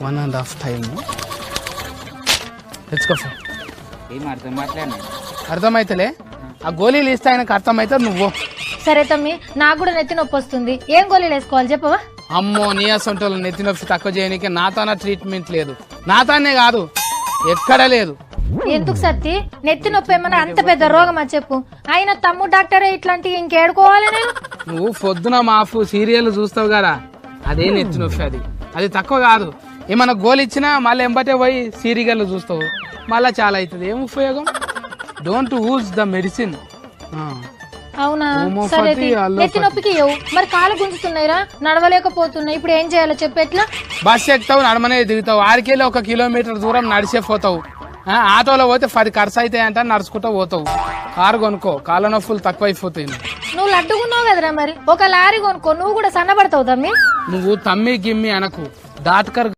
1.5 time తెచ్చుకో. ఏం అర్థం మాట్లాడినా అర్థమైతలే, ఆ గోళీలు ఇస్తే ఆయనకు అర్థమైతే నువ్వు. సరే తమ్మి, నాకు కూడా నెత్తి నొప్పి వస్తుంది, ఏం గోళీలు వేసుకోవాలి చెప్పవా? అమ్మో, నీరసంటోళ్ళు నెత్తి నొప్పి తక్కువ చేయడానికి నాతాన ట్రీట్మెంట్ లేదు. నాతానే కాదు, ఎక్కడ లేదు. ఎందుకు సత్తి, నెత్తి నొప్పి ఏమన్నా అంత పెద్ద రోగమా చెప్పు? ఆయన తమ్ముడు డాక్టరే ఇట్లాంటివి ఇంకేడుకోవాలి నేను? నువ్వు పొద్దున మాఫు సీరియల్ చూస్తావు కదా, అదే నెత్తి నొప్పి. అది తక్కువ కాదు. ఏమన్నా గోలు ఇచ్చినా మళ్ళీ ఎంబటే పోయి సీరియల్ చూస్తావు, మళ్ళీ చాలా అవుతుంది. ఏం ఉపయోగం? Don't use the medicine. అవునా? హోమియోపతి, సరే అల్లోపతి. నెత్తి నొప్పికి ఇవ్వు. మరి కాలు గుంజుతున్నాయిరా, నడవలేకపోతున్నాయి, ఇప్పుడు ఏం చేయాలో చెప్పేట్లా? బస్ ఎక్కుతావు, నడమనే దిగుతావు, ఆడికెళ్ళి 1 కిలోమీటర్ దూరం నడిచే పోతావు. ఆటోలో పోతే 10 ఖర్చు అవుతాయి అంట, నడుచుకుంటూ పోతావు. కారు కొనుక్కో, కాళ్ళ నొప్పులు తక్కువ అయిపోతాయి. నువ్వు లడ్డుకున్నావు కదరా, మరి ఒక లారీ కొనుక్కో, నువ్వు కూడా సన్నబడతావు తమ్మి. నువ్వు తమ్మి గిమ్మి అనకు, డాక్టర్